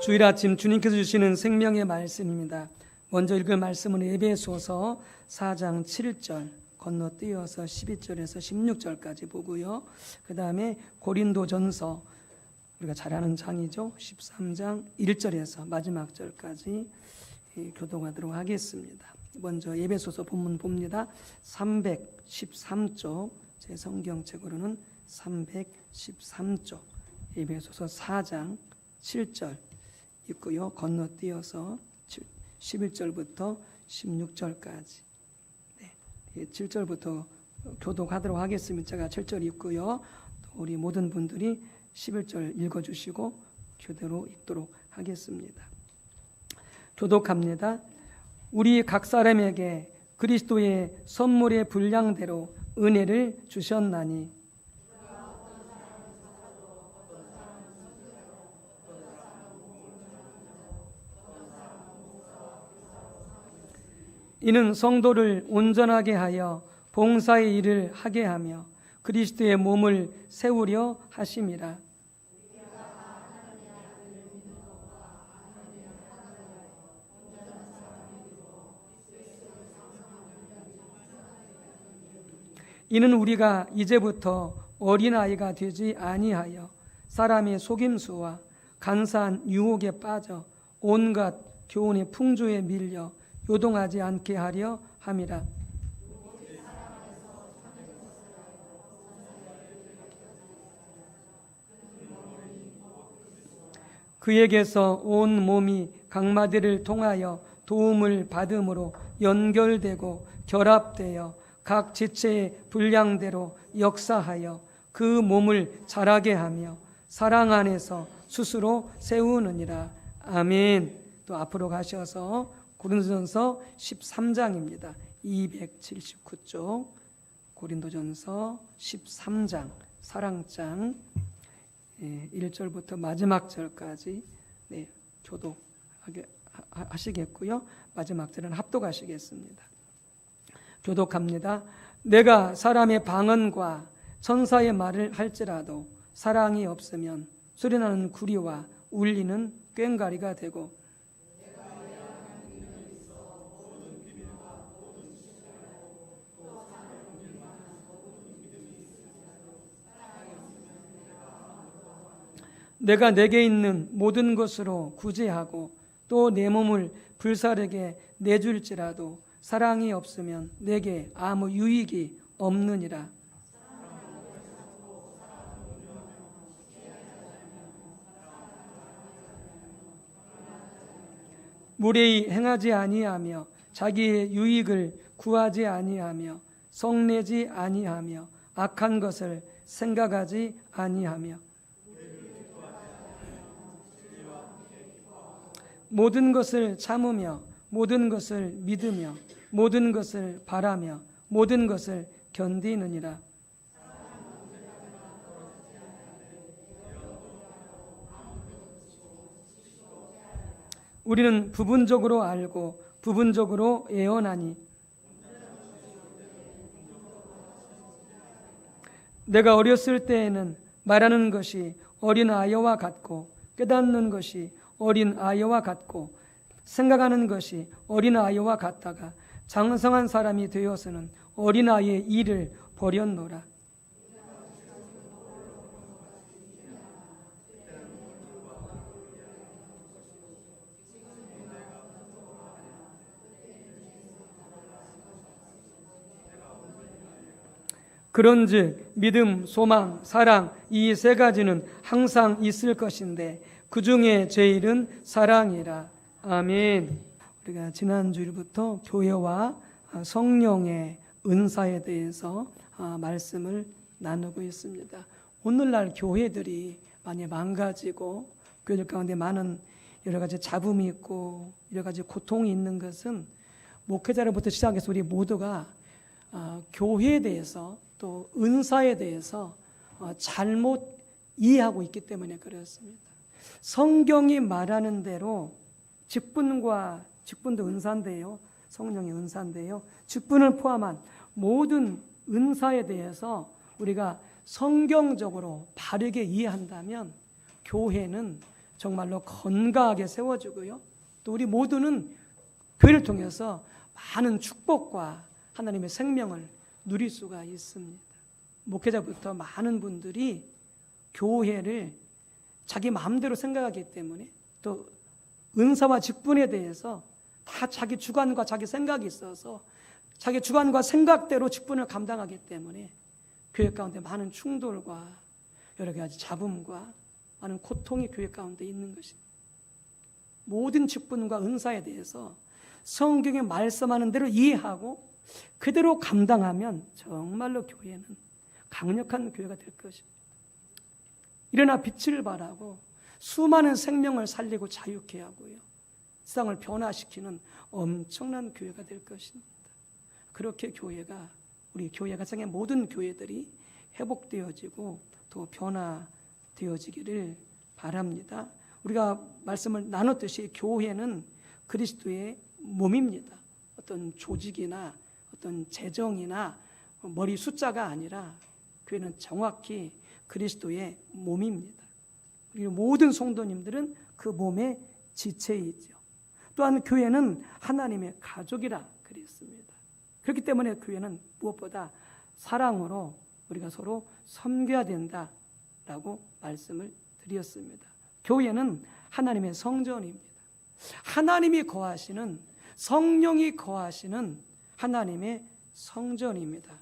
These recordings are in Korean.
주일 아침 주님께서 주시는 생명의 말씀입니다. 먼저 읽을 말씀은 에베소서 4장 7절 건너뛰어서 12절에서 16절까지 보고요. 그 다음에 고린도전서 우리가 잘 아는 장이죠. 13장 1절에서 마지막 절까지 교독하도록 하겠습니다. 먼저 에베소서 본문 봅니다. 313쪽, 제 성경책으로는 313쪽, 에베소서 4장 7절 있고요. 건너뛰어서 11절부터 16절까지 7절부터 교독하도록 하겠습니다. 제가 7절 읽고요. 또 우리 모든 분들이 11절 읽어주시고 교대로 읽도록 하겠습니다. 교독합니다. 우리 각 사람에게 그리스도의 선물의 분량대로 은혜를 주셨나니 이는 성도를 온전하게 하여 봉사의 일을 하게 하며 그리스도의 몸을 세우려 하심이라. 이는 우리가 이제부터 어린아이가 되지 아니하여 사람의 속임수와 간사한 유혹에 빠져 온갖 교훈의 풍조에 밀려 요동하지 않게 하려 함이라. 그에게서 온 몸이 각마디를 통하여 도움을 받음으로 연결되고 결합되어 각 지체의 분량대로 역사하여 그 몸을 자라게 하며 사랑 안에서 스스로 세우느니라. 아멘. 또 앞으로 가셔서 고린도전서 13장입니다. 279쪽 고린도전서 13장 사랑장 1절부터 마지막 절까지 교독하시겠고요. 마지막 절은 합독하시겠습니다. 교독합니다. 내가 사람의 방언과 천사의 말을 할지라도 사랑이 없으면 소리나는 구리와 울리는 꽹과리가 되고 내가 내게 있는 모든 것으로 구제하고 또 내 몸을 불사르게 내줄지라도 사랑이 없으면 내게 아무 유익이 없느니라. 무례히 행하지 아니하며 자기의 유익을 구하지 아니하며 성내지 아니하며 악한 것을 생각하지 아니하며 모든 것을 참으며 모든 것을 믿으며 모든 것을 바라며 모든 것을 견디느니라. 우리는 부분적으로 알고 부분적으로 예언하니 내가 어렸을 때에는 말하는 것이 어린 아이와 같고 깨닫는 것이 어린 아이와 같고 생각하는 것이 어린 아이와 같다가 장성한 사람이 되어서는 어린 아이의 일을 버렸노라. 그런즉 믿음, 소망, 사랑 이 세 가지는 항상 있을 것인데 그 중에 제일은 사랑이라. 아멘. 우리가 지난 주일부터 교회와 성령의 은사에 대해서 말씀을 나누고 있습니다. 오늘날 교회들이 많이 망가지고 교회들 가운데 많은 여러 가지 잡음이 있고 여러 가지 고통이 있는 것은 목회자로부터 시작해서 우리 모두가 교회에 대해서 또 은사에 대해서 잘못 이해하고 있기 때문에 그렇습니다. 성경이 말하는 대로 직분도 은사인데요. 성령의 은사인데요. 직분을 포함한 모든 은사에 대해서 우리가 성경적으로 바르게 이해한다면 교회는 정말로 건강하게 세워주고요. 또 우리 모두는 교회를 통해서 많은 축복과 하나님의 생명을 누릴 수가 있습니다. 목회자부터 많은 분들이 교회를 자기 마음대로 생각하기 때문에 또 은사와 직분에 대해서 다 자기 주관과 자기 생각이 있어서 자기 주관과 생각대로 직분을 감당하기 때문에 교회 가운데 많은 충돌과 여러 가지 잡음과 많은 고통이 교회 가운데 있는 것입니다. 모든 직분과 은사에 대해서 성경에 말씀하는 대로 이해하고 그대로 감당하면 정말로 교회는 강력한 교회가 될 것입니다. 일어나 빛을 발하고 수많은 생명을 살리고 자유케 하고요, 세상을 변화시키는 엄청난 교회가 될 것입니다. 그렇게 교회가, 우리 교회 가정의 모든 교회들이 회복되어지고 또 변화되어지기를 바랍니다. 우리가 말씀을 나눴듯이 교회는 그리스도의 몸입니다. 어떤 조직이나 어떤 재정이나 머리 숫자가 아니라 교회는 정확히 그리스도의 몸입니다. 그리고 모든 성도님들은 그 몸의 지체이죠. 또한 교회는 하나님의 가족이라 그랬습니다. 그렇기 때문에 교회는 무엇보다 사랑으로 우리가 서로 섬겨야 된다라고 말씀을 드렸습니다. 교회는 하나님의 성전입니다. 하나님이 거하시는, 성령이 거하시는 하나님의 성전입니다.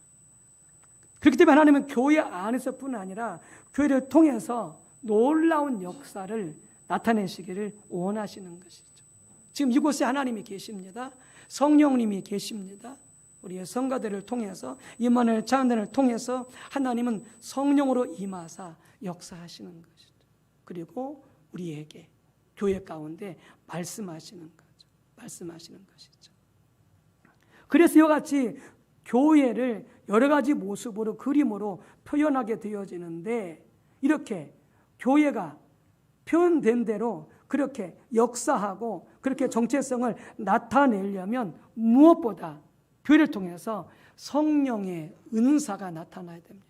그렇기 때문에 하나님은 교회 안에서뿐 아니라 교회를 통해서 놀라운 역사를 나타내시기를 원하시는 것이죠. 지금 이곳에 하나님이 계십니다. 성령님이 계십니다. 우리의 성가대를 통해서, 임마누엘 장단을 통해서 하나님은 성령으로 임하사 역사하시는 것이죠. 그리고 우리에게 교회 가운데 말씀하시는 것이죠. 그래서 이와 같이 교회를 여러 가지 모습으로, 그림으로 표현하게 되어지는데, 이렇게 교회가 표현된 대로 그렇게 역사하고 그렇게 정체성을 나타내려면 무엇보다 교회를 통해서 성령의 은사가 나타나야 됩니다.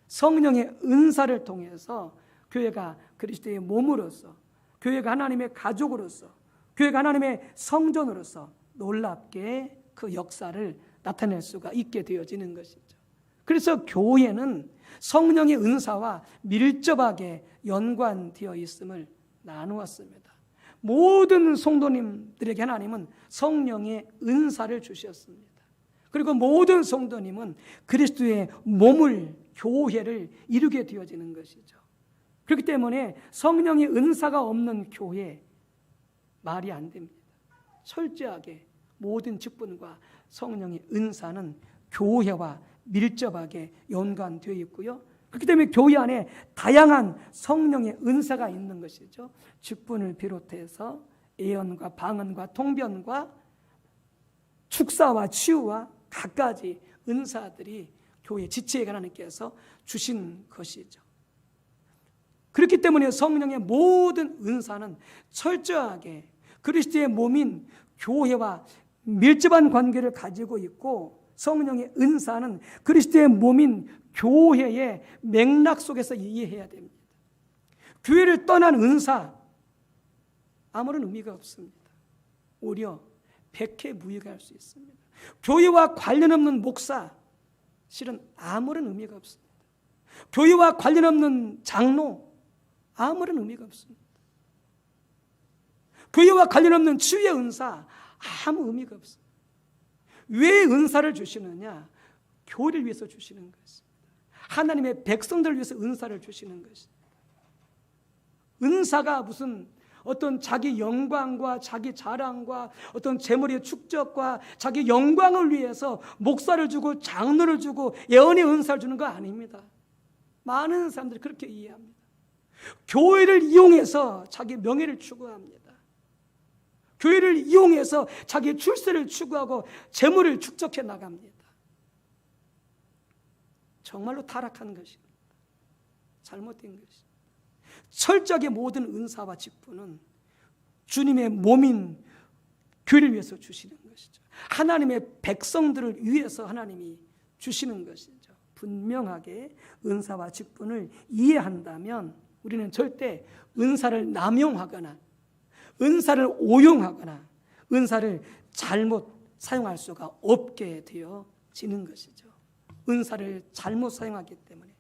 성령의 은사를 통해서 교회가 그리스도의 몸으로서, 교회가 하나님의 가족으로서, 교회가 하나님의 성전으로서 놀랍게 그 역사를 나타낼 수가 있게 되어지는 것이죠. 그래서 교회는 성령의 은사와 밀접하게 연관되어 있음을 나누었습니다. 모든 성도님들에게 하나님은 성령의 은사를 주셨습니다. 그리고 모든 성도님은 그리스도의 몸을, 교회를 이루게 되어지는 것이죠. 그렇기 때문에 성령의 은사가 없는 교회, 말이 안 됩니다. 철저하게 모든 직분과 성령의 은사는 교회와 밀접하게 연관되어 있고요. 그렇기 때문에 교회 안에 다양한 성령의 은사가 있는 것이죠. 직분을 비롯해서 예언과 방언과 통변과 축사와 치유와 갖가지 은사들이 교회 지체에 하나님께서 주신 것이죠. 그렇기 때문에 성령의 모든 은사는 철저하게 그리스도의 몸인 교회와 밀접한 관계를 가지고 있고, 성령의 은사는 그리스도의 몸인 교회의 맥락 속에서 이해해야 됩니다. 교회를 떠난 은사, 아무런 의미가 없습니다. 오히려 백해무익할 수 있습니다. 교회와 관련 없는 목사, 실은 아무런 의미가 없습니다. 교회와 관련 없는 장로, 아무런 의미가 없습니다. 교회와 관련 없는 치유의 은사, 아무 의미가 없습니다. 왜 은사를 주시느냐? 교회를 위해서 주시는 것입니다. 하나님의 백성들을 위해서 은사를 주시는 것입니다. 은사가 무슨 어떤 자기 영광과 자기 자랑과 어떤 재물의 축적과 자기 영광을 위해서 목사를 주고 장로를 주고 예언의 은사를 주는 거 아닙니다. 많은 사람들이 그렇게 이해합니다. 교회를 이용해서 자기 명예를 추구합니다. 교회를 이용해서 자기 출세를 추구하고 재물을 축적해 나갑니다. 정말로 타락한 것입니다. 잘못된 것입니다. 철저하게 모든 은사와 직분은 주님의 몸인 교회를 위해서 주시는 것이죠. 하나님의 백성들을 위해서 하나님이 주시는 것이죠. 분명하게 은사와 직분을 이해한다면 우리는 절대 은사를 남용하거나 은사를 오용하거나 은사를 잘못 사용할 수가 없게 되어지는 것이죠. 은사를 잘못 사용하기 때문에,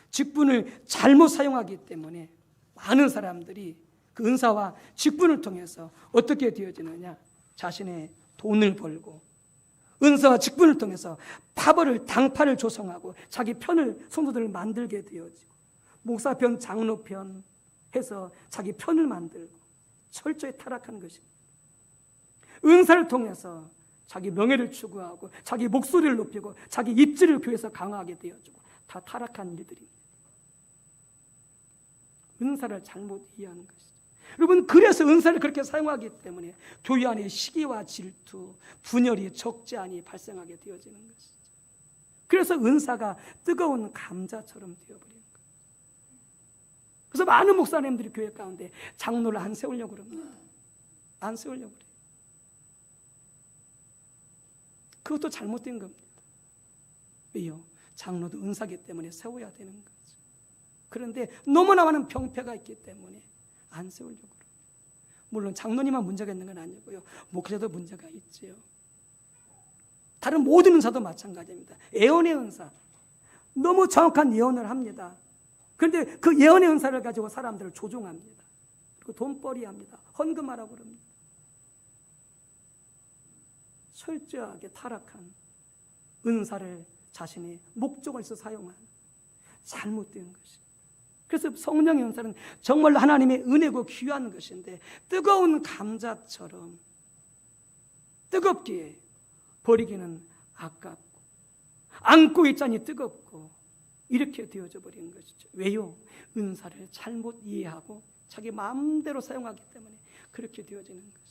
직분을 잘못 사용하기 때문에 많은 사람들이 그 은사와 직분을 통해서 어떻게 되어지느냐, 자신의 돈을 벌고 은사와 직분을 통해서 파벌을 당파를 조성하고 자기 편을 성도들을 만들게 되어지고 목사편 장로편 해서 자기 편을 만들고 철저히 타락한 것입니다. 은사를 통해서 자기 명예를 추구하고 자기 목소리를 높이고 자기 입지를 교회에서 강화하게 되어지고 다 타락한 일들입니다. 은사를 잘못 이해하는 것이죠. 여러분, 그래서 은사를 그렇게 사용하기 때문에 교회 안에 시기와 질투, 분열이 적지 않이 발생하게 되어지는 것이죠. 그래서 은사가 뜨거운 감자처럼 되어버리는 거예요. 그래서 많은 목사님들이 교회 가운데 장로를 안 세우려고 그럽니다. 안 세우려고 그래요. 그것도 잘못된 겁니다. 왜요? 장로도 은사기 때문에 세워야 되는 거죠. 그런데 너무나 많은 병폐가 있기 때문에 안 세우려고 그래요. 물론 장로님만 문제가 있는 건 아니고요, 목사도 문제가 있지요. 다른 모든 은사도 마찬가지입니다. 예언의 은사, 너무 정확한 예언을 합니다. 그런데 그 예언의 은사를 가지고 사람들을 조종합니다. 그리고 돈벌이 합니다. 헌금하라고 그럽니다. 철저하게 타락한 은사를 자신의 목적을 위해서 사용한 잘못된 것입니다. 그래서 성령의 은사는 정말로 하나님의 은혜고 귀한 것인데 뜨거운 감자처럼 뜨겁게 버리기는 아깝고 안고 있자니 뜨겁고 이렇게 되어져 버린 것이죠. 왜요? 은사를 잘못 이해하고 자기 마음대로 사용하기 때문에 그렇게 되어지는 것이죠.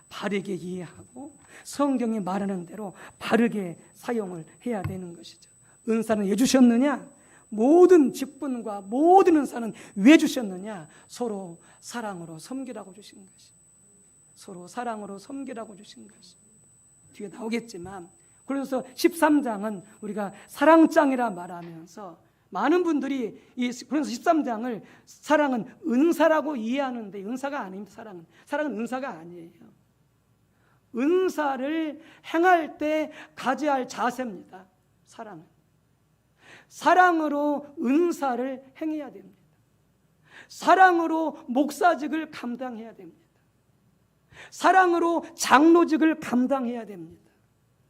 바르게 이해하고 성경이 말하는 대로 바르게 사용을 해야 되는 것이죠. 은사는 왜 주셨느냐? 모든 직분과 모든 은사는 왜 주셨느냐? 서로 사랑으로 섬기라고 주신 것입니다. 서로 사랑으로 섬기라고 주신 것입니다. 뒤에 나오겠지만 그래서 13장은 우리가 사랑장이라 말하면서 많은 분들이 그래서 13장을 사랑은 은사라고 이해하는데 은사가 아닙니다. 사랑은 은사가 아니에요. 은사를 행할 때 가져야 할 자세입니다. 사랑으로 은사를 행해야 됩니다. 사랑으로 목사직을 감당해야 됩니다. 사랑으로 장로직을 감당해야 됩니다.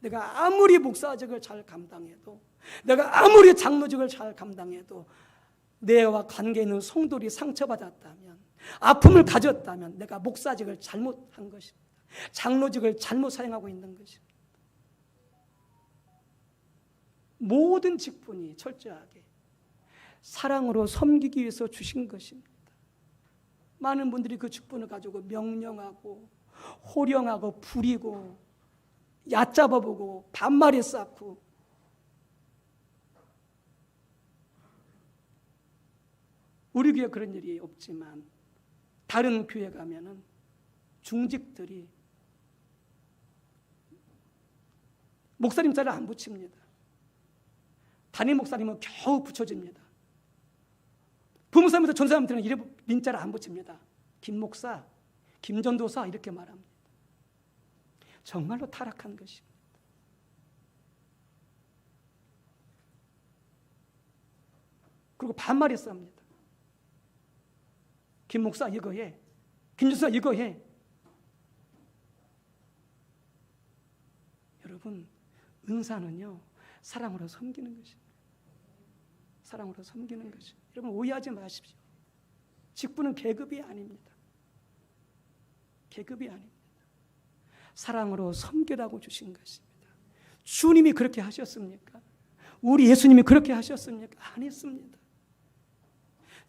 내가 아무리 목사직을 잘 감당해도, 내가 아무리 장로직을 잘 감당해도 내와 관계 있는 성도들이 상처받았다면, 아픔을 가졌다면 내가 목사직을 잘못한 것입니다. 장로직을 잘못 사용하고 있는 것입니다. 모든 직분이 철저하게 사랑으로 섬기기 위해서 주신 것입니다. 많은 분들이 그 직분을 가지고 명령하고 호령하고 부리고 얕잡아보고 반말에 쌓고 우리 교회 그런 일이 없지만 다른 교회 가면은 중직들이 목사님 자를 안 붙입니다. 담임 목사님은 겨우 붙여줍니다. 부목사님부터 전사님들은 이름 민자를 안 붙입니다. 김 목사, 김전도사 이렇게 말합니다. 정말로 타락한 것입니다. 그리고 반말이 쌉니다. 김 목사 이거 해, 김전도사 이거 해. 여러분, 은사는요 사랑으로 섬기는 것입니다. 사랑으로 섬기는 것입니다. 여러분 오해하지 마십시오. 직분은 계급이 아닙니다. 계급이 아닙니다. 사랑으로 섬기라고 주신 것입니다. 주님이 그렇게 하셨습니까? 우리 예수님이 그렇게 하셨습니까? 안 했습니다.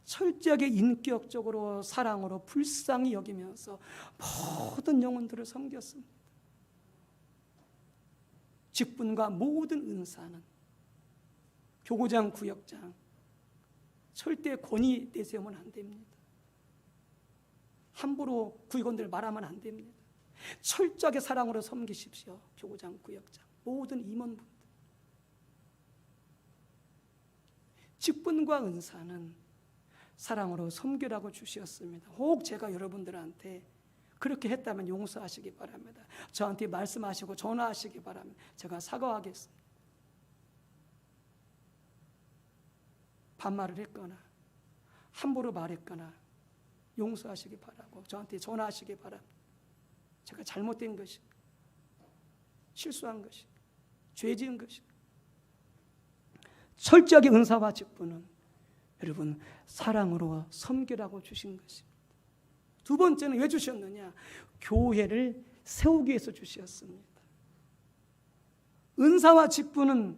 철저하게 인격적으로 사랑으로 불쌍히 여기면서 모든 영혼들을 섬겼습니다. 직분과 모든 은사는 교구장, 구역장 절대 권위 내세우면 안 됩니다. 함부로 구역원들 말하면 안 됩니다. 철저하게 사랑으로 섬기십시오. 교구장, 구역장 모든 임원분들. 직분과 은사는 사랑으로 섬기라고 주셨습니다. 혹 제가 여러분들한테 그렇게 했다면 용서하시기 바랍니다. 저한테 말씀하시고 전화하시기 바랍니다. 제가 사과하겠습니다. 반말을 했거나 함부로 말했거나 용서하시기 바라고 저한테 전화하시기 바랍니다. 제가 잘못된 것이, 실수한 것이, 죄 지은 것이, 철저하게 은사와 직분은 여러분 사랑으로 섬기라고 주신 것입니다. 두 번째는 왜 주셨느냐? 교회를 세우기 위해서 주셨습니다. 은사와 직분은,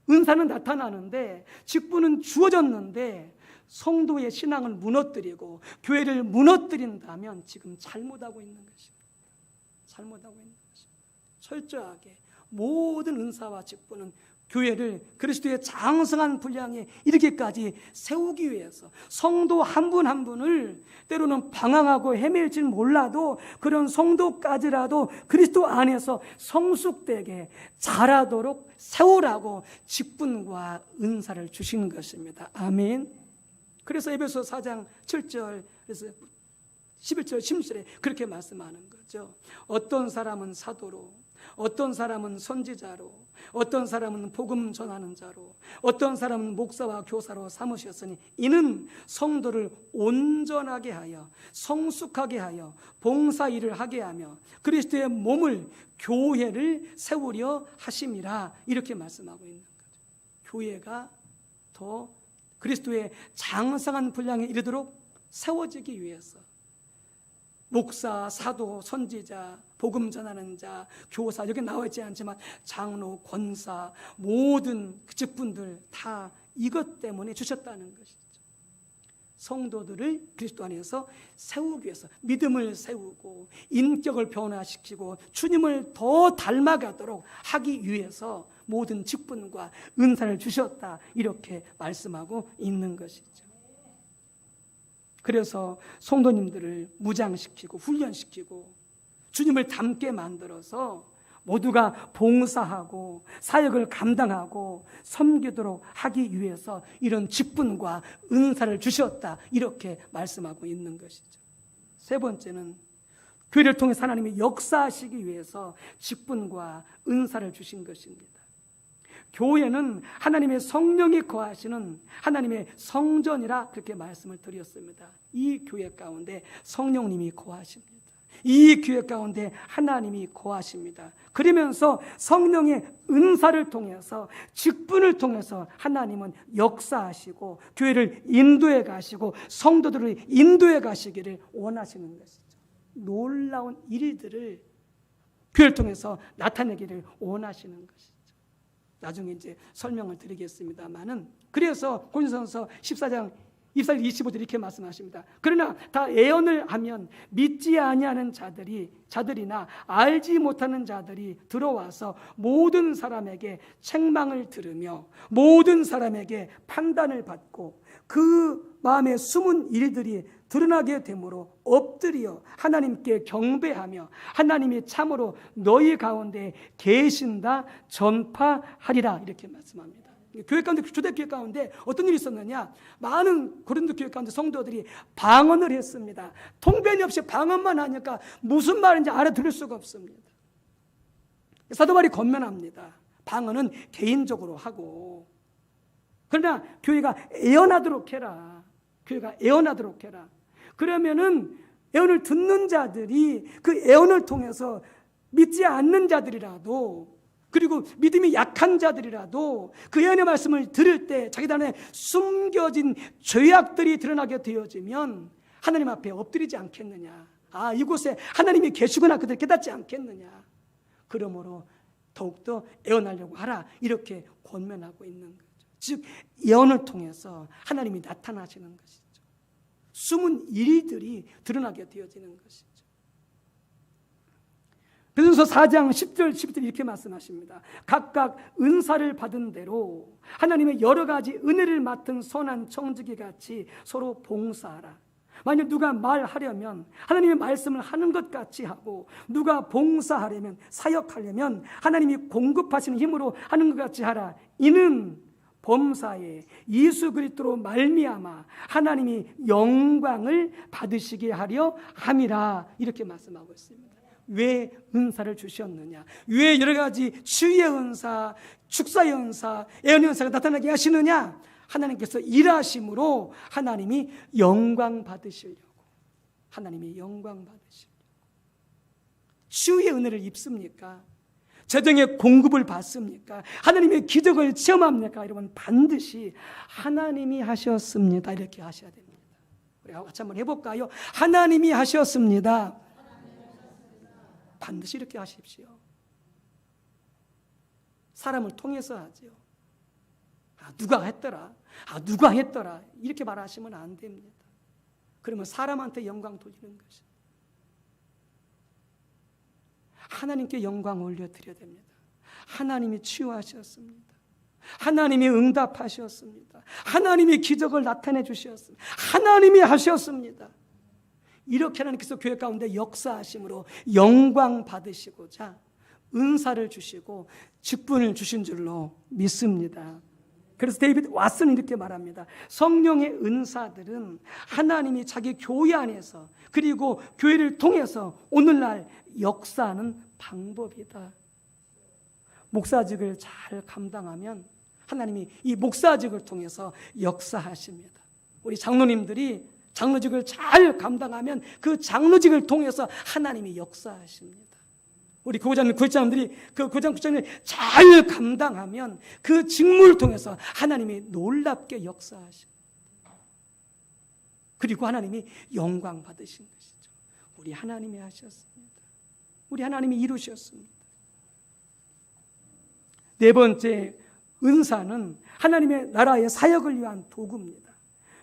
은사는 나타나는데 직분은 주어졌는데 성도의 신앙을 무너뜨리고 교회를 무너뜨린다면 지금 잘못하고 있는 것입니다. 잘못하고 있는 것입니다. 철저하게 모든 은사와 직분은 교회를 그리스도의 장성한 분량에 이르기까지 세우기 위해서 성도 한 분 한 분을 때로는 방황하고 헤맬지는 몰라도 그런 성도까지라도 그리스도 안에서 성숙되게 자라도록 세우라고 직분과 은사를 주신 것입니다. 아멘. 그래서 에베소 4장 7절 그래서 11절 16절에 그렇게 말씀하는 거죠. 어떤 사람은 사도로, 어떤 사람은 선지자로, 어떤 사람은 복음 전하는 자로, 어떤 사람은 목사와 교사로 삼으셨으니 이는 성도를 온전하게 하여 성숙하게 하여 봉사 일을 하게 하며 그리스도의 몸을 교회를 세우려 하심이라 이렇게 말씀하고 있는 거죠. 교회가 더 그리스도의 장성한 분량에 이르도록 세워지기 위해서 목사, 사도, 선지자, 복음 전하는 자, 교사, 여기 나와 있지 않지만 장로, 권사, 모든 직분들 다 이것 때문에 주셨다는 것이죠. 성도들을 그리스도 안에서 세우기 위해서 믿음을 세우고 인격을 변화시키고 주님을 더 닮아가도록 하기 위해서 모든 직분과 은사를 주셨다 이렇게 말씀하고 있는 것이죠. 그래서 성도님들을 무장시키고 훈련시키고 주님을 닮게 만들어서 모두가 봉사하고 사역을 감당하고 섬기도록 하기 위해서 이런 직분과 은사를 주셨다 이렇게 말씀하고 있는 것이죠. 세 번째는 교회를 통해 하나님이 역사하시기 위해서 직분과 은사를 주신 것입니다. 교회는 하나님의 성령이 거하시는 하나님의 성전이라 그렇게 말씀을 드렸습니다. 이 교회 가운데 성령님이 거하십니다. 이 교회 가운데 하나님이 거하십니다. 그러면서 성령의 은사를 통해서 직분을 통해서 하나님은 역사하시고 교회를 인도해 가시고 성도들을 인도해 가시기를 원하시는 것이죠. 놀라운 일들을 교회를 통해서 나타내기를 원하시는 것이죠. 나중에 이제 설명을 드리겠습니다만은 그래서 고린도전서 14장 24절 25절 이렇게 말씀하십니다. 그러나 다 예언을 하면 믿지 아니하는 자들이나 알지 못하는 자들이 들어와서 모든 사람에게 책망을 들으며 모든 사람에게 판단을 받고 그 마음에 숨은 일들이 드러나게 되므로 엎드려 하나님께 경배하며 하나님이 참으로 너희 가운데 계신다 전파하리라 이렇게 말씀합니다. 교회 가운데 초대교회 가운데 어떤 일이 있었느냐? 많은 고린도 교회 가운데 성도들이 방언을 했습니다. 통변이 없이 방언만 하니까 무슨 말인지 알아들을 수가 없습니다. 사도 바울이 권면합니다. 방언은 개인적으로 하고 그러나 교회가 애언하도록 해라. 교회가 애언하도록 해라. 그러면은 애언을 듣는 자들이 그 애언을 통해서 믿지 않는 자들이라도 그리고 믿음이 약한 자들이라도 그 예언의 말씀을 들을 때 자기들 안에 숨겨진 죄악들이 드러나게 되어지면 하나님 앞에 엎드리지 않겠느냐. 아, 이곳에 하나님이 계시구나 그들 깨닫지 않겠느냐. 그러므로 더욱더 애언하려고 하라 이렇게 권면하고 있는 거죠. 즉 예언을 통해서 하나님이 나타나시는 것이죠. 숨은 일들이 드러나게 되어지는 것이죠. 베드로서 4장 10절 11절 이렇게 말씀하십니다. 각각 은사를 받은 대로 하나님의 여러 가지 은혜를 맡은 선한 청지기 같이 서로 봉사하라. 만약 누가 말하려면 하나님의 말씀을 하는 것 같이 하고 누가 봉사하려면 사역하려면 하나님이 공급하시는 힘으로 하는 것 같이 하라. 이는 범사에 예수 그리스도로 말미암아 하나님이 영광을 받으시게 하려 함이라, 이렇게 말씀하고 있습니다. 왜 은사를 주셨느냐? 왜 여러 가지 치유의 은사, 축사의 은사, 예언의 은사가 나타나게 하시느냐? 하나님께서 일하심으로 하나님이 영광 받으시려고, 하나님이 영광 받으시려고. 치유의 은혜를 입습니까? 재정의 공급을 받습니까? 하나님의 기적을 체험합니까? 여러분, 반드시 하나님이 하셨습니다, 이렇게 하셔야 됩니다. 우리가 같이 한번 해볼까요? 하나님이 하셨습니다. 반드시 이렇게 하십시오. 사람을 통해서 하죠. 누가 했더라, 누가 했더라, 이렇게 말하시면 안 됩니다. 그러면 사람한테 영광 돌리는 것입니다. 하나님께 영광 올려드려야 됩니다. 하나님이 치유하셨습니다. 하나님이 응답하셨습니다. 하나님이 기적을 나타내 주셨습니다. 하나님이 하셨습니다. 이렇게 하나님께서 교회 가운데 역사하심으로 영광 받으시고자 은사를 주시고 직분을 주신 줄로 믿습니다. 그래서 데이비드 왓슨은 이렇게 말합니다. 성령의 은사들은 하나님이 자기 교회 안에서 그리고 교회를 통해서 오늘날 역사하는 방법이다. 목사직을 잘 감당하면 하나님이 이 목사직을 통해서 역사하십니다. 우리 장로님들이 장로직을 잘 감당하면 그 장로직을 통해서 하나님이 역사하십니다. 우리 교장님, 교장들이 그 교장, 부장님을 잘 감당하면 그 직무를 통해서 하나님이 놀랍게 역사하십니다. 그리고 하나님이 영광 받으신 것이죠. 우리 하나님이 하셨습니다. 우리 하나님이 이루셨습니다. 네 번째, 은사는 하나님의 나라의 사역을 위한 도구입니다.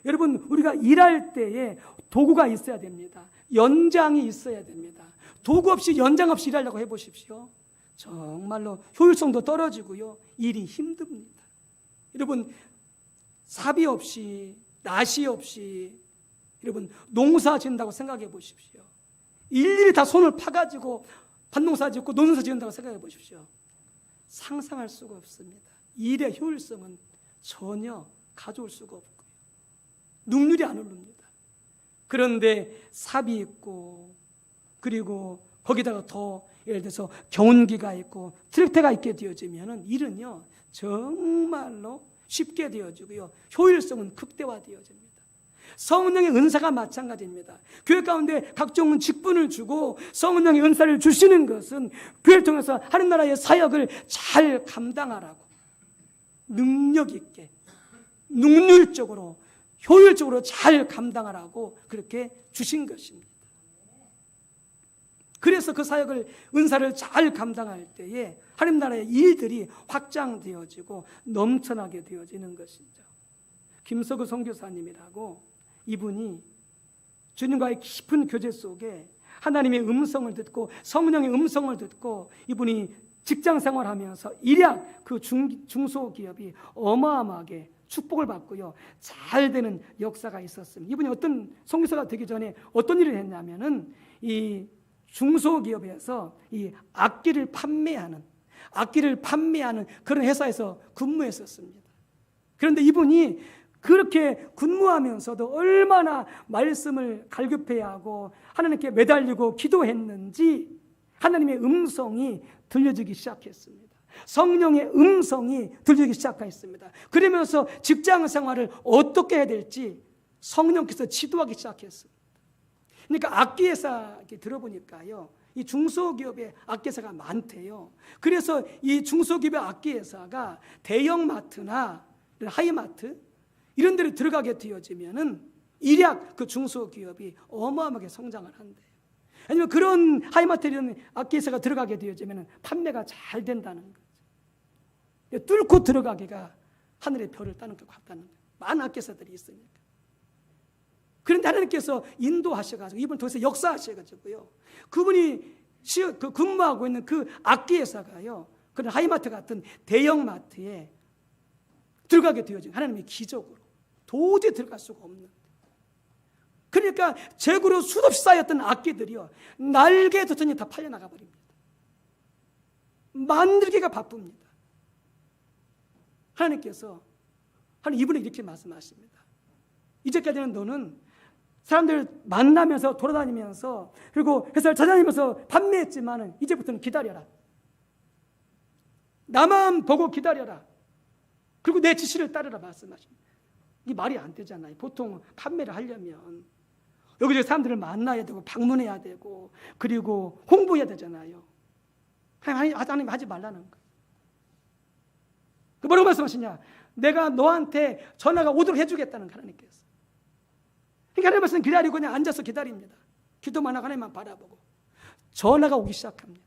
여러분, 우리가 일할 때에 도구가 있어야 됩니다. 연장이 있어야 됩니다. 도구 없이, 연장 없이 일하려고 해보십시오. 정말로 효율성도 떨어지고요, 일이 힘듭니다. 여러분, 사비 없이, 낫이 없이 여러분 농사 짓는다고 생각해 보십시오. 일일이 다 손을 파가지고 밭농사 짓고 농사 짓는다고 생각해 보십시오. 상상할 수가 없습니다. 일의 효율성은 전혀 가져올 수가 없고요, 능률이 안 오릅니다. 그런데 삽이 있고, 그리고 거기다가 더 예를 들어서 경운기가 있고 트랙터가 있게 되어지면 일은요 정말로 쉽게 되어지고요, 효율성은 극대화되어집니다. 성령의 은사가 마찬가지입니다. 교회 가운데 각종 직분을 주고 성령의 은사를 주시는 것은 교회를 통해서 하는 나라의 사역을 잘 감당하라고, 능력 있게, 능률적으로, 효율적으로 잘 감당하라고 그렇게 주신 것입니다. 그래서 그 사역을, 은사를 잘 감당할 때에 하나님 나라의 일들이 확장되어지고 넘쳐나게 되어지는 것이죠. 김석우 선교사님이라고, 이분이 주님과의 깊은 교제 속에 하나님의 음성을 듣고 성령의 음성을 듣고 이분이 직장 생활하면서 일약 그 중소기업이 어마어마하게 축복을 받고요, 잘 되는 역사가 있었습니다. 이분이 어떤 선교사가 되기 전에 어떤 일을 했냐면은 이 중소기업에서 이 악기를 판매하는 그런 회사에서 근무했었습니다. 그런데 이분이 그렇게 근무하면서도 얼마나 말씀을 갈급해야 하고 하나님께 매달리고 기도했는지 하나님의 음성이 들려지기 시작했습니다. 성령의 음성이 들리기 시작했습니다. 그러면서 직장 생활을 어떻게 해야 될지 성령께서 지도하기 시작했습니다. 그러니까 악기회사 들어보니까요, 이 중소기업에 악기회사가 많대요. 그래서 이 중소기업의 악기회사가 대형마트나 하이마트 이런 데를 들어가게 되어지면은 일약 그 중소기업이 어마어마하게 성장을 한대요. 아니면 그런 하이마트 이런 악기회사가 들어가게 되어지면은 판매가 잘 된다는 거죠. 뚫고 들어가기가 하늘의 별을 따는 것 같다는 거예요. 많은 악기회사들이 있으니까. 그런데 하나님께서 인도하셔가지고 이분을 통해서 역사하셔가지고요, 그분이 근무하고 있는 그 악기회사가요, 그런 하이마트 같은 대형마트에 들어가게 되어진 하나님의 기적으로 도저히 들어갈 수가 없는, 그러니까 재고로 수없이 쌓였던 악기들이요 날개 돋더니 다 팔려나가 버립니다. 만들기가 바쁩니다. 하나님께서 하는 이분이 이렇게 말씀하십니다. 이제까지는 너는 사람들 만나면서 돌아다니면서 그리고 회사를 찾아다니면서 판매했지만 이제부터는 기다려라. 나만 보고 기다려라. 그리고 내 지시를 따르라 말씀하십니다. 이 말이 안 되잖아요. 보통 판매를 하려면 여기저기 사람들을 만나야 되고 방문해야 되고 그리고 홍보해야 되잖아요. 하나님 하지 말라는 거예요. 뭐라고 말씀하시냐? 내가 너한테 전화가 오도록 해주겠다는 하나님께서. 그러니까 하나님 말씀 기다리고 그냥 앉아서 기다립니다. 기도만 하고 하나님만 바라보고 전화가 오기 시작합니다.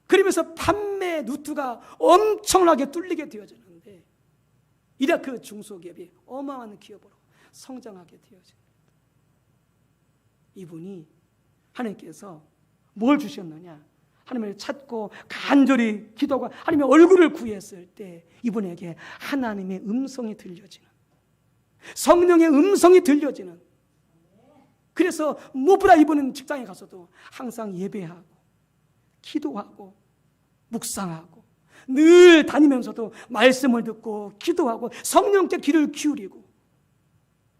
그러면서 판매 루트가 엄청나게 뚫리게 되어지는데 이라크 중소기업이 어마어마한 기업으로 성장하게 되어집니다. 이분이 하나님께서 뭘 주셨느냐? 하나님을 찾고 간절히 기도하고 하나님의 얼굴을 구했을 때 이분에게 하나님의 음성이 들려지는, 성령의 음성이 들려지는, 그래서 무엇보다 이분은 직장에 가서도 항상 예배하고 기도하고 묵상하고 늘 다니면서도 말씀을 듣고 기도하고 성령께 귀를 기울이고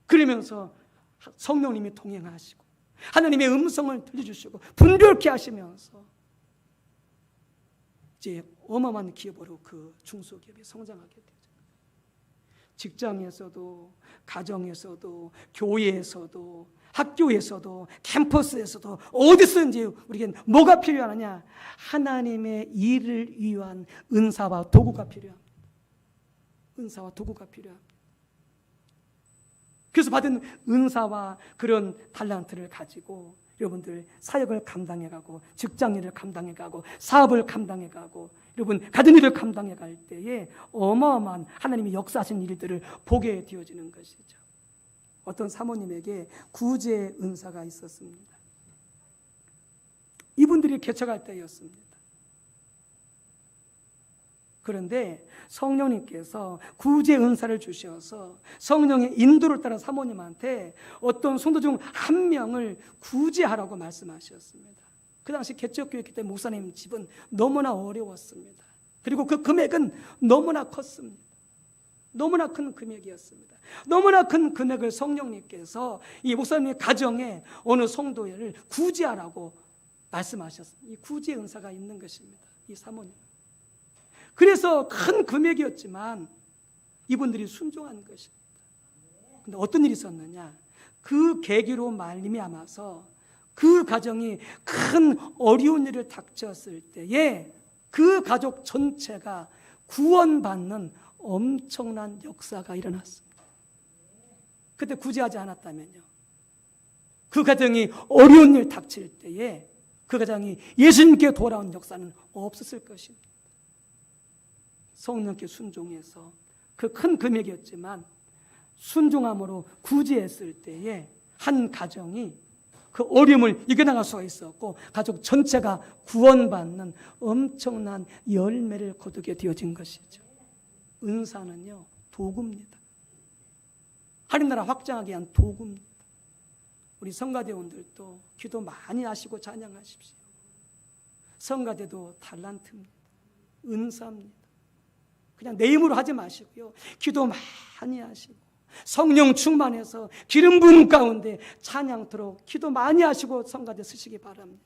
그러면서 성령님이 동행하시고 하나님의 음성을 들려주시고 분별케 하시면서 이제 어마어마한 기업으로 그 중소기업이 성장하게 되죠. 직장에서도 가정에서도 교회에서도 학교에서도 캠퍼스에서도 어디서든지 우리에게 뭐가 필요하느냐? 하나님의 일을 위한 은사와 도구가 필요합니다. 은사와 도구가 필요합니다. 그래서 받은 은사와 그런 달란트를 가지고 여러분들 사역을 감당해가고 직장일을 감당해가고 사업을 감당해가고 여러분 가든 일을 감당해갈 때에 어마어마한 하나님이 역사하신 일들을 보게 되어지는 것이죠. 어떤 사모님에게 구제 은사가 있었습니다. 이분들이 개척할 때였습니다. 그런데 성령님께서 구제 은사를 주셔서 성령의 인도를 따라 사모님한테 어떤 성도 중 한 명을 구제하라고 말씀하셨습니다. 그 당시 개척교회였기 때문에 목사님 집은 너무나 어려웠습니다. 그리고 그 금액은 너무나 컸습니다. 너무나 큰 금액이었습니다. 너무나 큰 금액을 성령님께서 이 목사님의 가정에 어느 성도를 구제하라고 말씀하셨습니다. 이 구제 은사가 있는 것입니다. 이 사모님. 그래서 큰 금액이었지만 이분들이 순종한 것입니다. 근데 어떤 일이 있었느냐? 그 계기로 말미암아서 그 가정이 큰 어려운 일을 닥쳤을 때에 그 가족 전체가 구원받는 엄청난 역사가 일어났습니다. 그때 구제하지 않았다면요, 그 가정이 어려운 일 닥칠 때에 그 가정이 예수님께 돌아온 역사는 없었을 것입니다. 성령께 순종해서 그 큰 금액이었지만 순종함으로 구제했을 때에 한 가정이 그 어려움을 이겨나갈 수가 있었고 가족 전체가 구원받는 엄청난 열매를 거두게 되어진 것이죠. 은사는요, 도구입니다. 하나님 나라 확장하기 위한 도구입니다. 우리 성가대원들도 기도 많이 하시고 찬양하십시오. 성가대도 달란트입니다. 은사입니다. 그냥 내 힘으로 하지 마시고요, 기도 많이 하시고 성령 충만해서 기름 부음 가운데 찬양토록 기도 많이 하시고 성가대 쓰시기 바랍니다.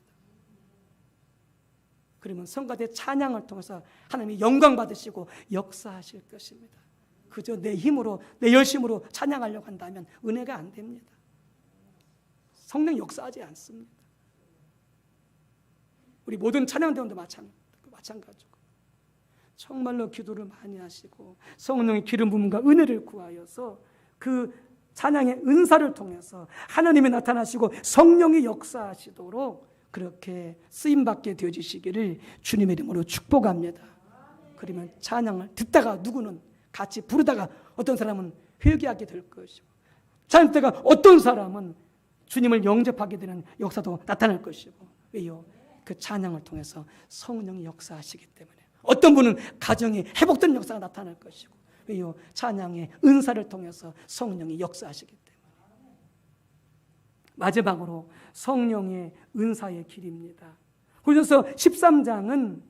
그러면 성가대 찬양을 통해서 하나님이 영광 받으시고 역사하실 것입니다. 그저 내 힘으로 내 열심으로 찬양하려고 한다면 은혜가 안 됩니다. 성령 역사하지 않습니다. 우리 모든 찬양대원도 마찬가지고 정말로 기도를 많이 하시고 성령의 기름 부음과 은혜를 구하여서 그 찬양의 은사를 통해서 하나님이 나타나시고 성령이 역사하시도록 그렇게 쓰임받게 되어지시기를 주님의 이름으로 축복합니다. 그러면 찬양을 듣다가 누구는 같이 부르다가 어떤 사람은 회개하게 될 것이고 찬양 듣다가 어떤 사람은 주님을 영접하게 되는 역사도 나타날 것이고 왜요? 그 찬양을 통해서 성령이 역사하시기 때문에 어떤 분은 가정이 회복되는 역사가 나타날 것이고 왜요? 찬양의 은사를 통해서 성령이 역사하시기 때문에. 마지막으로 성령의 은사의 길입니다. 고린도서 13장은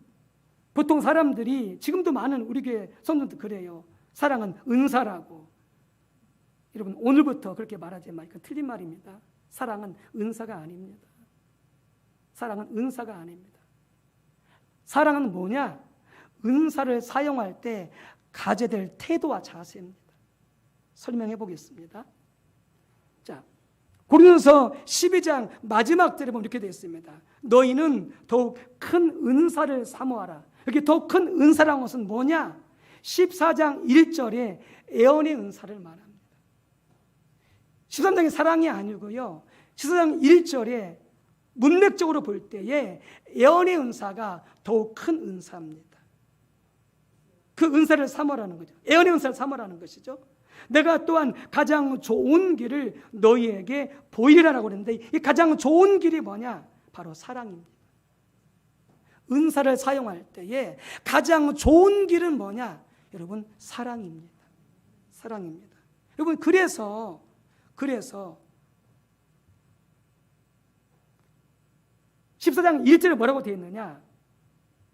보통 사람들이, 지금도 많은 우리 교회 성도들 그래요. 사랑은 은사라고. 여러분, 오늘부터 그렇게 말하지만 이건 틀린 말입니다. 사랑은 은사가 아닙니다. 사랑은 은사가 아닙니다. 사랑은 뭐냐? 은사를 사용할 때 가져야 될 태도와 자세입니다. 설명해 보겠습니다. 자, 고린도서 12장 마지막 절에 보면 이렇게 되어 있습니다. 너희는 더욱 큰 은사를 사모하라. 여기 더욱 큰 은사라는 것은 뭐냐? 14장 1절에 애언의 은사를 말합니다. 13장의 사랑이 아니고요, 14장 1절에 문맥적으로 볼 때에 애언의 은사가 더욱 큰 은사입니다. 그 은사를 사모하라는 거죠. 애언의 은사를 사모하라는 것이죠. 내가 또한 가장 좋은 길을 너희에게 보이리라고 그랬는데, 이 가장 좋은 길이 뭐냐? 바로 사랑입니다. 은사를 사용할 때에 가장 좋은 길은 뭐냐? 여러분, 사랑입니다. 사랑입니다. 여러분, 그래서 14장 1절에 뭐라고 되어 있느냐?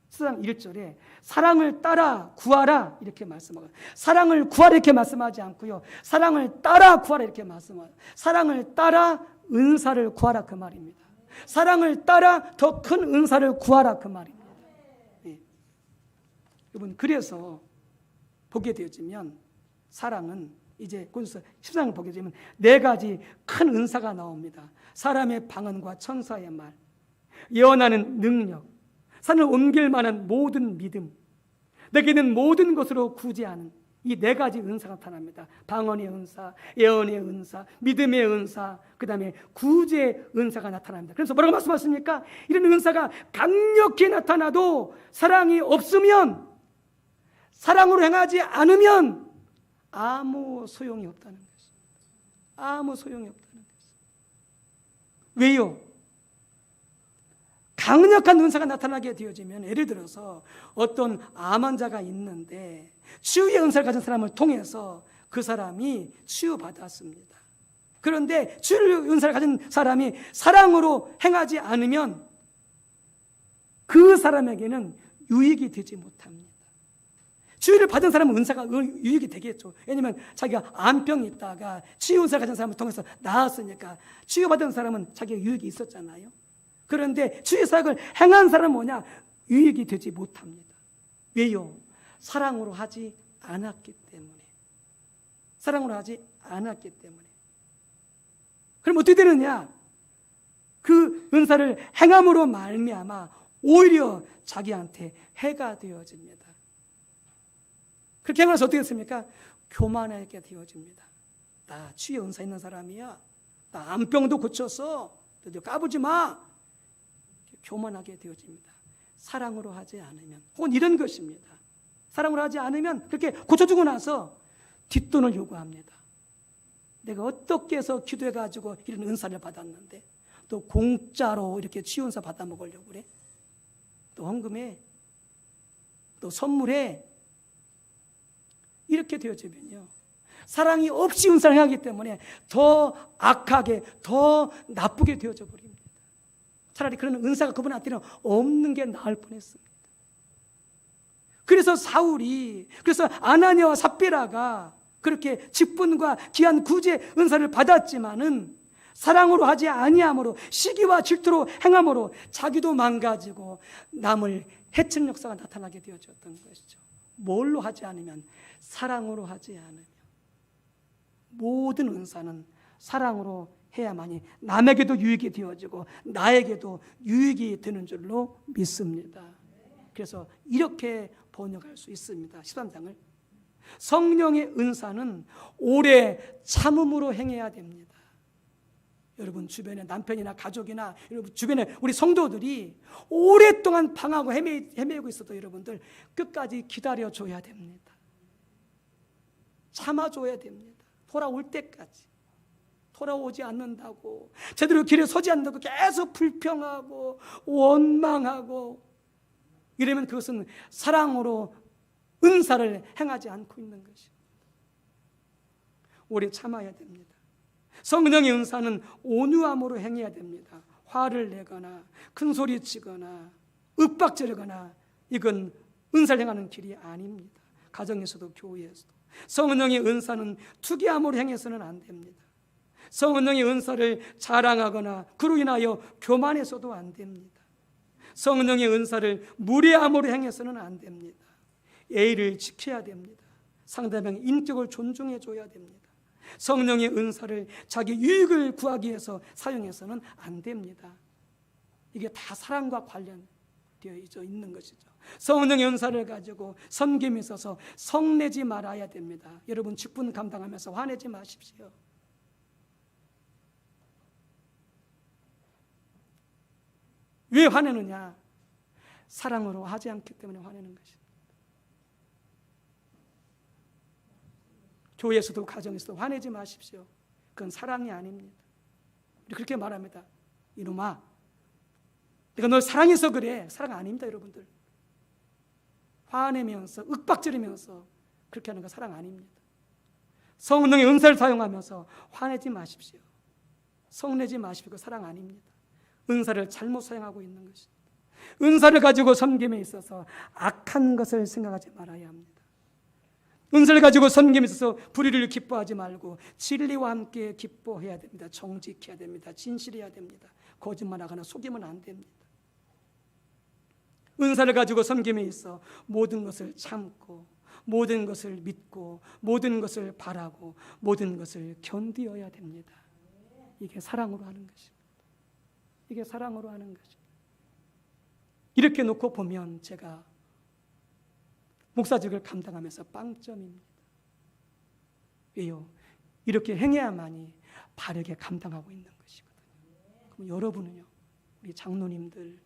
14장 1절에 사랑을 따라 구하라 이렇게 말씀하고, 사랑을 구하라 이렇게 말씀하지 않고요, 사랑을 따라 구하라 이렇게 말씀하고, 사랑을 따라 은사를 구하라 그 말입니다. 사랑을 따라 더 큰 은사를 구하라 그 말입니다. 네. 여러분, 그래서 보게 되어지면 사랑은 이제 고린도서 14장을 보게 되면 4가지 큰 은사가 나옵니다. 사람의 방언과 천사의 말, 예언하는 능력, 산을 옮길 만한 모든 믿음, 내게는 모든 것으로 구제하는 이 4가지 은사가 나타납니다. 방언의 은사, 예언의 은사, 믿음의 은사, 그 다음에 구제의 은사가 나타납니다. 그래서 뭐라고 말씀하십니까? 이런 은사가 강력히 나타나도 사랑이 없으면, 사랑으로 행하지 않으면 아무 소용이 없다는 것입니다. 아무 소용이 없다는 것입니다. 왜요? 강력한 은사가 나타나게 되어지면, 예를 들어서 어떤 암 환자가 있는데 치유의 은사를 가진 사람을 통해서 그 사람이 치유받았습니다. 그런데 치유의 은사를 가진 사람이 사랑으로 행하지 않으면 그 사람에게는 유익이 되지 못합니다. 치유를 받은 사람은 은사가 유익이 되겠죠. 왜냐하면 자기가 암병이 있다가 치유 은사를 가진 사람을 통해서 나았으니까 치유받은 사람은 자기가 유익이 있었잖아요. 그런데 치유 사역을 행한 사람은 뭐냐? 유익이 되지 못합니다. 왜요? 사랑으로 하지 않았기 때문에. 사랑으로 하지 않았기 때문에. 그럼 어떻게 되느냐? 그 은사를 행함으로 말미암아 오히려 자기한테 해가 되어집니다. 그렇게 하면서 어떻게 됐습니까? 교만하게 되어집니다. 나 치유 은사 있는 사람이야. 나 암병도 고쳤어. 너 까부지 마. 교만하게 되어집니다. 사랑으로 하지 않으면. 혹은 이런 것입니다. 사랑으로 하지 않으면 그렇게 고쳐주고 나서 뒷돈을 요구합니다. 내가 어떻게 해서 기도해가지고 이런 은사를 받았는데 또 공짜로 이렇게 치유 은사 받아 먹으려고 그래? 또 헌금해? 또 선물해? 이렇게 되어지면요, 사랑이 없이 은사를 하기 때문에 더 악하게, 더 나쁘게 되어져 버립니다. 차라리 그런 은사가 그분한테는 없는 게 나을 뻔했습니다. 그래서 그래서 아나니아와 삽비라가 그렇게 직분과 귀한 구제 은사를 받았지만은 사랑으로 하지 아니함으로, 시기와 질투로 행함으로 자기도 망가지고 남을 해치는 역사가 나타나게 되어졌던 것이죠. 뭘로 하지 않으면? 사랑으로 하지 않으면. 모든 은사는 사랑으로 해야만이 남에게도 유익이 되어지고 나에게도 유익이 되는 줄로 믿습니다. 그래서 이렇게 번역할 수 있습니다. 13장을 성령의 은사는 오래 참음으로 행해야 됩니다. 여러분 주변에 남편이나 가족이나 여러분 주변에 우리 성도들이 오랫동안 방황하고 헤매고 있어도 여러분들 끝까지 기다려줘야 됩니다. 참아줘야 됩니다. 돌아올 때까지. 돌아오지 않는다고, 제대로 길에 서지 않는다고 계속 불평하고 원망하고 이러면 그것은 사랑으로 은사를 행하지 않고 있는 것입니다. 오래 참아야 됩니다. 성령의 은사는 온유함으로 행해야 됩니다. 화를 내거나 큰 소리 치거나 윽박지르거나 이건 은사를 행하는 길이 아닙니다. 가정에서도 교회에서도. 성령의 은사는 투기함으로 행해서는 안 됩니다. 성령의 은사를 자랑하거나 그로 인하여 교만해서도 안 됩니다. 성령의 은사를 무례함으로 행해서는 안 됩니다. 예의를 지켜야 됩니다. 상대방의 인격을 존중해 줘야 됩니다. 성령의 은사를 자기 유익을 구하기 위해서 사용해서는 안 됩니다. 이게 다 사랑과 관련되어 있는 것이죠. 성령의 은사를 가지고 섬김에 있어서 성내지 말아야 됩니다. 여러분 직분 감당하면서 화내지 마십시오. 왜 화내느냐? 사랑으로 하지 않기 때문에 화내는 것입니다. 교회에서도 가정에서도 화내지 마십시오. 그건 사랑이 아닙니다. 우리 그렇게 말합니다. 이놈아, 내가 널 사랑해서 그래. 사랑 아닙니다, 여러분들. 화내면서 윽박지르면서 그렇게 하는 거 사랑 아닙니다. 성령의 은사를 사용하면서 화내지 마십시오. 성내지 마십시오. 그 사랑 아닙니다. 은사를 잘못 사용하고 있는 것입니다. 은사를 가지고 섬김에 있어서 악한 것을 생각하지 말아야 합니다. 은사를 가지고 섬김에 있어서 불의를 기뻐하지 말고 진리와 함께 기뻐해야 됩니다. 정직해야 됩니다. 진실해야 됩니다. 거짓말하거나 속이면 안 됩니다. 은사를 가지고 섬김에 있어 모든 것을 참고 모든 것을 믿고 모든 것을 바라고 모든 것을 견디어야 됩니다. 이게 사랑으로 하는 것입니다. 이게 사랑으로 하는 것입니다. 이렇게 놓고 보면 제가 목사직을 감당하면서 빵점입니다. 왜요? 이렇게 행해야만이 바르게 감당하고 있는 것이거든요. 그럼 여러분은요? 우리 장로님들,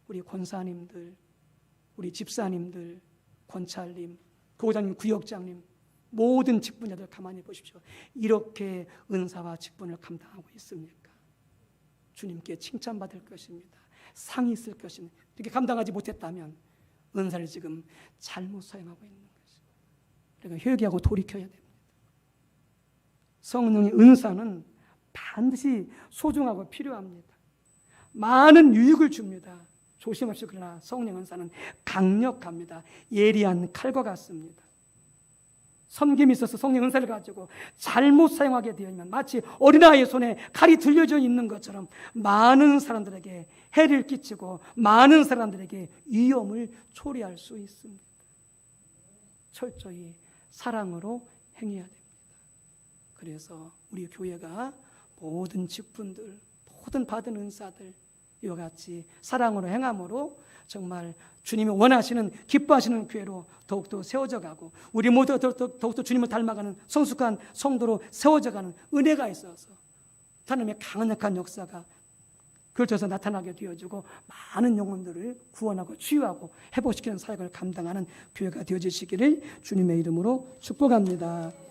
우리 권사님들, 우리 집사님들, 권찰님, 교장님, 구역장님, 모든 직분자들 가만히 보십시오. 이렇게 은사와 직분을 감당하고 있습니까? 주님께 칭찬받을 것입니다. 상이 있을 것입니다. 이렇게 감당하지 못했다면 은사를 지금 잘못 사용하고 있는 것입니다. 그러니까 회개하고 돌이켜야 됩니다. 성령의 은사는 반드시 소중하고 필요합니다. 많은 유익을 줍니다. 조심하십시오. 그러나 성령 은사는 강력합니다. 예리한 칼과 같습니다. 섬김이 있어서 성령 은사를 가지고 잘못 사용하게 되면 마치 어린아이의 손에 칼이 들려져 있는 것처럼 많은 사람들에게 해를 끼치고 많은 사람들에게 위험을 초래할 수 있습니다. 철저히 사랑으로 행해야 됩니다. 그래서 우리 교회가 모든 직분들, 모든 받은 은사들 이와 같이 사랑으로 행함으로 정말 주님이 원하시는 기뻐하시는 교회로 더욱더 세워져 가고 우리 모두 더욱더 주님을 닮아가는 성숙한 성도로 세워져 가는 은혜가 있어서 하나님의 강력한 역사가 펼쳐서 나타나게 되어지고 많은 영혼들을 구원하고 치유하고 회복시키는 사역을 감당하는 교회가 되어지시기를 주님의 이름으로 축복합니다.